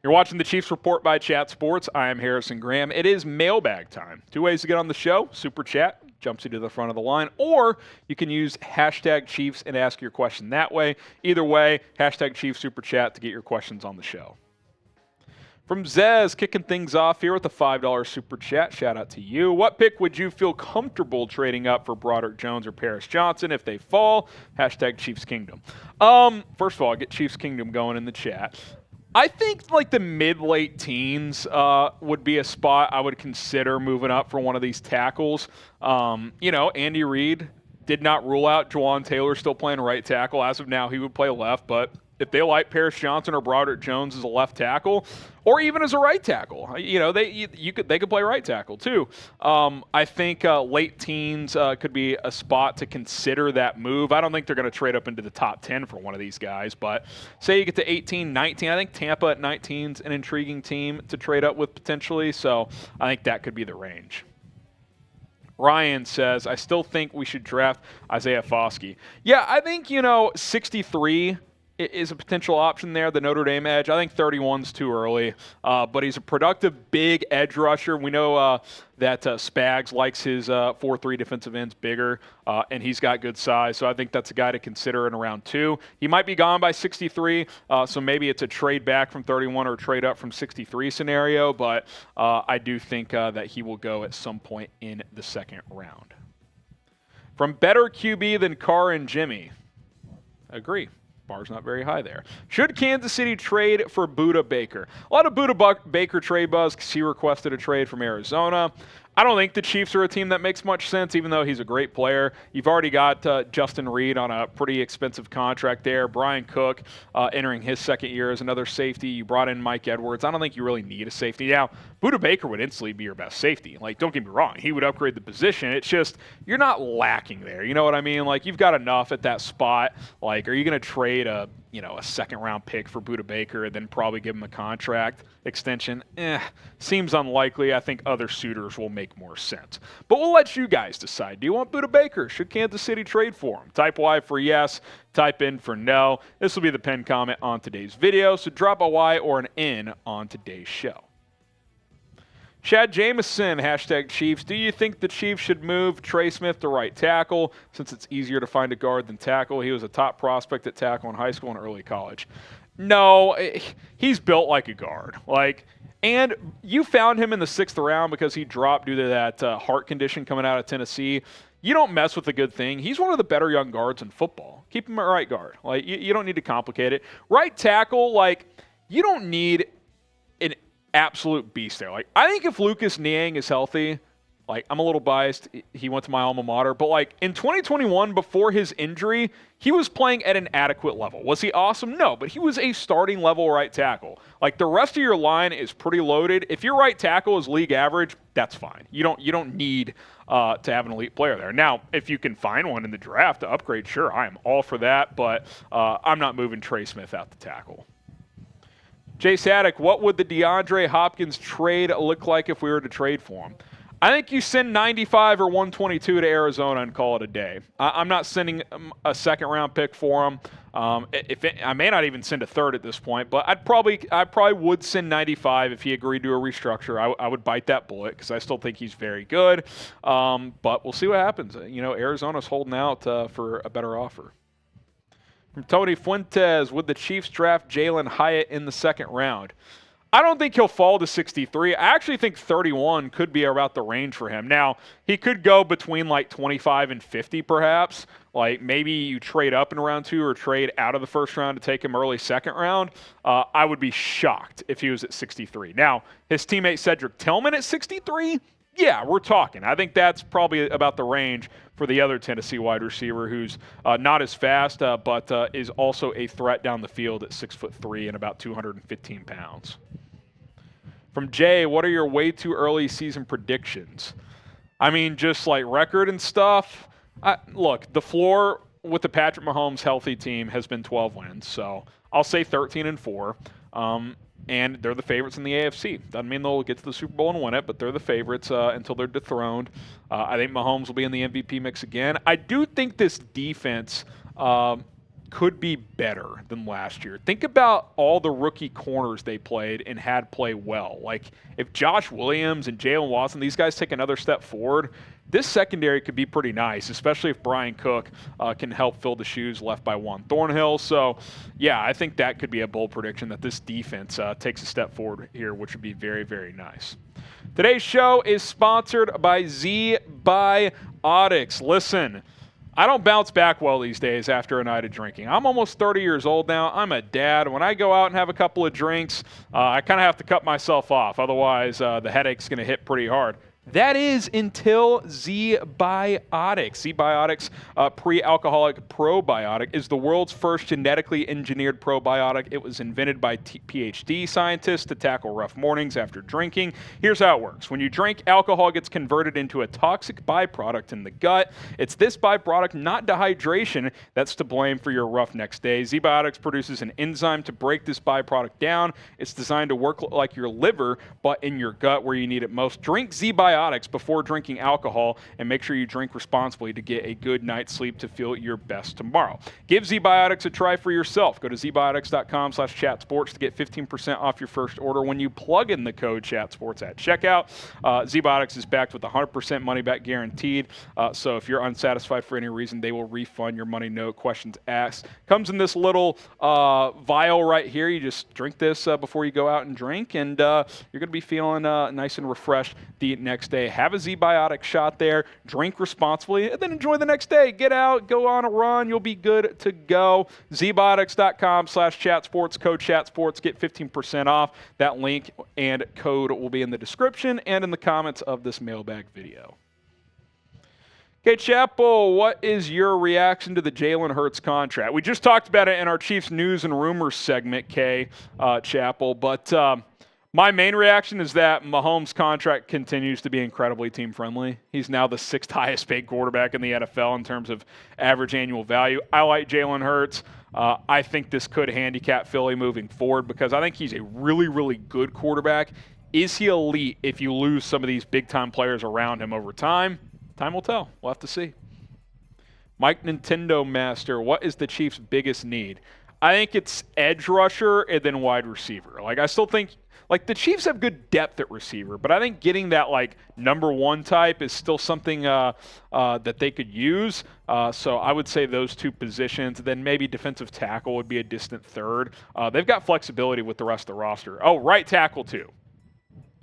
You're watching the Chiefs Report by Chat Sports. I am Harrison Graham. It is mailbag time. 2 ways to get on the show. Super Chat jumps you to the front of the line, or you can use hashtag Chiefs and ask your question that way. Either way, hashtag Chiefs Super Chat to get your questions on the show. From Zez, kicking things off here with a $5 Super Chat. Shout out to you. What pick would you feel comfortable trading up for Broderick Jones or Paris Johnson if they fall? Hashtag Chiefs Kingdom. First of all, get Chiefs Kingdom going in the chat. I think like the mid-late teens would be a spot I would consider moving up for one of these tackles. Andy Reid did not rule out Juwan Taylor still playing right tackle. As of now, he would play left, but if they like Paris Johnson or Broderick Jones as a left tackle, or even as a right tackle, they could play right tackle too. I think late teens could be a spot to consider that move. I don't think they're going to trade up into the top 10 for one of these guys, but say you get to 18, 19, I think Tampa at 19 is an intriguing team to trade up with potentially, so I think that could be the range. Ryan says, I still think we should draft Isaiah Foskey. Yeah, I think, 63 is a potential option there, the Notre Dame edge. I think 31's too early, but he's a productive, big edge rusher. We know that Spags likes his 4-3 defensive ends bigger, and he's got good size, so I think that's a guy to consider in round 2. He might be gone by 63, so maybe it's a trade back from 31 or a trade up from 63 scenario, but I do think that he will go at some point in the second round. From better QB than Carr and Jimmy. Agree. Bar's not very high there. Should Kansas City trade for Budda Baker? A lot of Budda Baker trade buzz because he requested a trade from Arizona. I don't think the Chiefs are a team that makes much sense, even though he's a great player. You've already got Justin Reed on a pretty expensive contract there. Brian Cook entering his second year as another safety. You brought in Mike Edwards. I don't think you really need a safety. Now, Budda Baker would instantly be your best safety. Like, don't get me wrong. He would upgrade the position. It's just you're not lacking there. You know what I mean? Like, you've got enough at that spot. Like, are you going to trade a second-round pick for Budda Baker and then probably give him a contract extension? Seems unlikely. I think other suitors will make more sense. But we'll let you guys decide. Do you want Budda Baker? Should Kansas City trade for him? Type Y for yes. Type in for no. This will be the pinned comment on today's video, so drop a Y or an N on today's show. Chad Jameson, hashtag Chiefs. Do you think the Chiefs should move Trey Smith to right tackle since it's easier to find a guard than tackle? He was a top prospect at tackle in high school and early college. No, he's built like a guard. And you found him in the 6th round because he dropped due to that heart condition coming out of Tennessee. You don't mess with a good thing. He's one of the better young guards in football. Keep him at right guard. You don't need to complicate it. Right tackle, you don't need an absolute beast there. I think if Lucas Niang is healthy, I'm a little biased. He went to my alma mater, but in 2021, before his injury, he was playing at an adequate level. Was he awesome? No, but he was a starting level right tackle. The rest of your line is pretty loaded. If your right tackle is league average, that's fine. You don't need to have an elite player there. Now, if you can find one in the draft to upgrade, sure, I am all for that, but I'm not moving Trey Smith out the tackle. Jay Sadek, what would the DeAndre Hopkins trade look like if we were to trade for him? I think you send 95 or 122 to Arizona and call it a day. I'm not sending a second-round pick for him. I may not even send a third at this point, but I probably would send 95 if he agreed to a restructure. I would bite that bullet because I still think he's very good. But we'll see what happens. Arizona's holding out for a better offer. From Tony Fuentes, would the Chiefs draft Jalin Hyatt in the second round? I don't think he'll fall to 63. I actually think 31 could be about the range for him. Now, he could go between 25 and 50 perhaps. Maybe you trade up in round 2 or trade out of the first round to take him early second round. I would be shocked if he was at 63. Now, his teammate Cedric Tillman at 63? Yeah, we're talking. I think that's probably about the range for the other Tennessee wide receiver who's not as fast, but is also a threat down the field at 6'3" and about 215 pounds. From Jay, what are your way too early season predictions? Just record and stuff. Look, the floor with the Patrick Mahomes healthy team has been 12 wins, so I'll say 13-4. And they're the favorites in the AFC. Doesn't mean they'll get to the Super Bowl and win it, but they're the favorites until they're dethroned. I think Mahomes will be in the MVP mix again. I do think this defense could be better than last year. Think about all the rookie corners they played and had play well. Like, if Josh Williams and Jalen Watson, these guys take another step forward, this secondary could be pretty nice, especially if Brian Cook can help fill the shoes left by Juan Thornhill. So, yeah, I think that could be a bold prediction that this defense takes a step forward here, which would be very, very nice. Today's show is sponsored by Zbiotics. Listen, I don't bounce back well these days after a night of drinking. I'm almost 30 years old now. I'm a dad. When I go out and have a couple of drinks, I kind of have to cut myself off. Otherwise, the headache's going to hit pretty hard. That is until Zbiotics. Zbiotics pre-alcoholic probiotic is the world's first genetically engineered probiotic. It was invented by PhD scientists to tackle rough mornings after drinking. Here's how it works. When you drink, alcohol gets converted into a toxic byproduct in the gut. It's this byproduct, not dehydration, that's to blame for your rough next day. Zbiotics produces an enzyme to break this byproduct down. It's designed to work like your liver, but in your gut where you need it most. Drink Zbiotics before drinking alcohol, and make sure you drink responsibly to get a good night's sleep to feel your best tomorrow. Give Zbiotics a try for yourself. Go to zbiotics.com/chatsports to get 15% off your first order when you plug in the code chatsports at checkout. Zbiotics is backed with 100% money back guaranteed, so if you're unsatisfied for any reason, they will refund your money, no questions asked. Comes in this little vial right here. You just drink this before you go out and drink, and you're going to be feeling nice and refreshed the next day. Have a Zbiotic shot there, drink responsibly, and then enjoy the next day. Get out, go on a run, you'll be good to go. Zbiotics.com/chatsports, code chatsports, get 15% off. That link and code will be in the description and in the comments of this mailbag video. Okay, Chapel, what is your reaction to the Jalen Hurts contract? We just talked about it in our Chiefs news and rumors segment, Chapel, but my main reaction is that Mahomes' contract continues to be incredibly team-friendly. He's now the 6th highest-paid quarterback in the NFL in terms of average annual value. I like Jalen Hurts. I think this could handicap Philly moving forward because I think he's a really, really good quarterback. Is he elite if you lose some of these big-time players around him over time? Time will tell. We'll have to see. Mike Nintendo Master, what is the Chiefs' biggest need? I think it's edge rusher and then wide receiver. Like, I still think the Chiefs have good depth at receiver, but I think getting that number one type is still something that they could use. So I would say those two positions. Then maybe defensive tackle would be a distant third. They've got flexibility with the rest of the roster. Oh, right tackle too.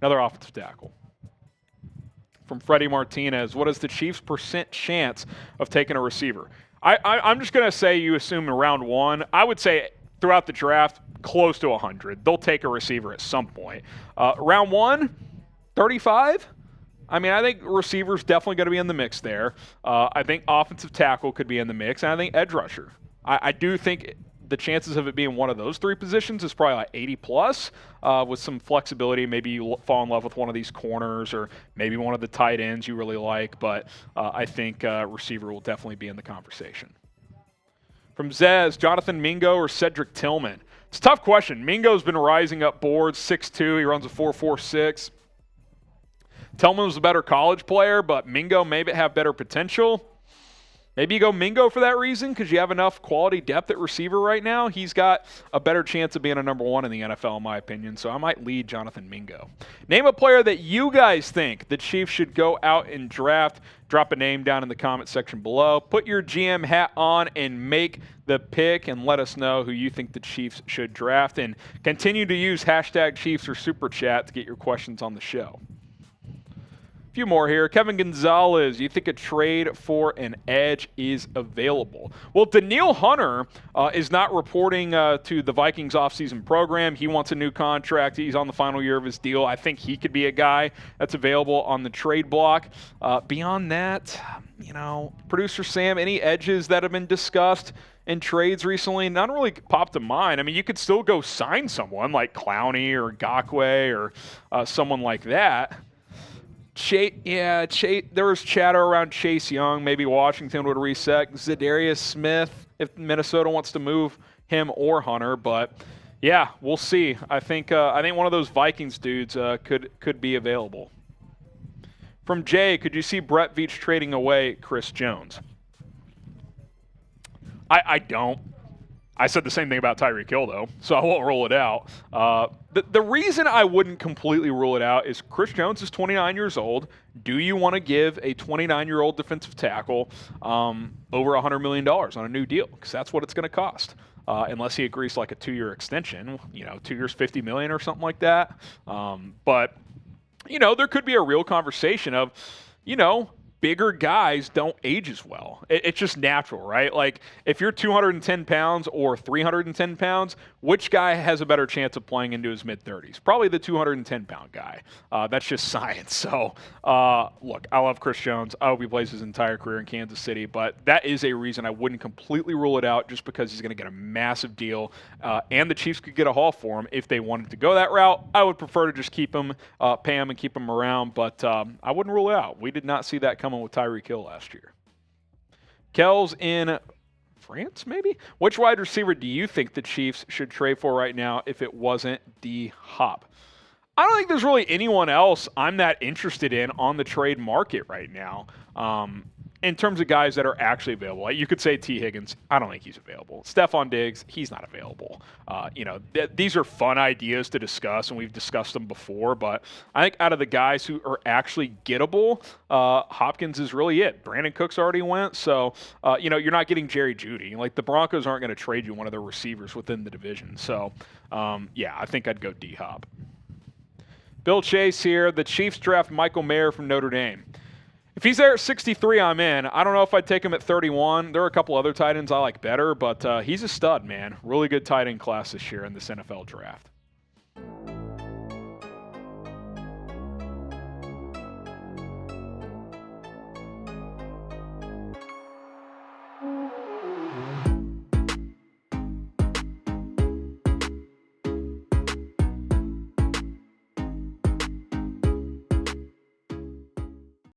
Another offensive tackle. From Freddie Martinez, what is the Chiefs' % chance of taking a receiver? I'm just going to say you assume in round one. I would say throughout the draft, close to 100. They'll take a receiver at some point. Round one, 35? I mean, I think receiver's definitely going to be in the mix there. I think offensive tackle could be in the mix, and I think edge rusher. I do think the chances of it being one of those three positions is probably like 80-plus with some flexibility. Maybe you fall in love with one of these corners or maybe one of the tight ends you really like, but I think receiver will definitely be in the conversation. From Zez, Jonathan Mingo or Cedric Tillman? It's a tough question. Mingo's been rising up boards, 6'2". He runs a 4.46. Tillman was a better college player, but Mingo maybe have better potential. Maybe you go Mingo for that reason because you have enough quality depth at receiver right now. He's got a better chance of being a number one in the NFL, in my opinion, so I might lead Jonathan Mingo. Name a player that you guys think the Chiefs should go out and draft. Drop a name down in the comment section below. Put your GM hat on and make the pick and let us know who you think the Chiefs should draft. And continue to use hashtag Chiefs or Super Chat to get your questions on the show. Few more here. Kevin Gonzalez, you think a trade for an edge is available? Well, Danielle Hunter is not reporting to the Vikings offseason program. He wants a new contract. He's on the final year of his deal. I think he could be a guy that's available on the trade block. Beyond that, Producer Sam, any edges that have been discussed in trades recently? None really popped to mind. I mean, you could still go sign someone like Clowney or Ngakoue or someone like that. There was chatter around Chase Young. Maybe Washington would reset Zadarius Smith if Minnesota wants to move him or Hunter. But yeah, we'll see. I think one of those Vikings dudes could be available. From Jay, could you see Brett Veach trading away Chris Jones? I don't. I said the same thing about Tyreek Hill, though, so I won't rule it out. The reason I wouldn't completely rule it out is Chris Jones is 29 years old. Do you want to give a 29-year-old defensive tackle over $100 million on a new deal? Because that's what it's going to cost. Unless he agrees to like a 2-year extension, 2 years, $50 million or something like that. But there could be a real conversation of, bigger guys don't age as well. It's just natural, right? Like if you're 210 pounds or 310 pounds, which guy has a better chance of playing into his mid-30s? Probably the 210-pound guy. That's just science. So, look, I love Chris Jones. I hope he plays his entire career in Kansas City, but that is a reason I wouldn't completely rule it out just because he's going to get a massive deal, and the Chiefs could get a haul for him if they wanted to go that route. I would prefer to just keep him, pay him, and keep him around, but I wouldn't rule it out. We did not see that coming with Tyreek Hill last year. Kells in France, maybe? Which wide receiver do you think the Chiefs should trade for right now if it wasn't D-Hop? I don't think there's really anyone else I'm that interested in on the trade market right now. In terms of guys that are actually available, like you could say T. Higgins. I don't think he's available. Stephon Diggs, he's not available. These are fun ideas to discuss, and we've discussed them before. But I think out of the guys who are actually gettable, Hopkins is really it. Brandon Cooks already went, so you're not getting Jerry Jeudy. Like the Broncos aren't going to trade you one of their receivers within the division. So I think I'd go D-Hop. Bill Chase here. The Chiefs draft Michael Mayer from Notre Dame. If he's there at 63, I'm in. I don't know if I'd take him at 31. There are a couple other tight ends I like better, but he's a stud, man. Really good tight end class this year in this NFL draft.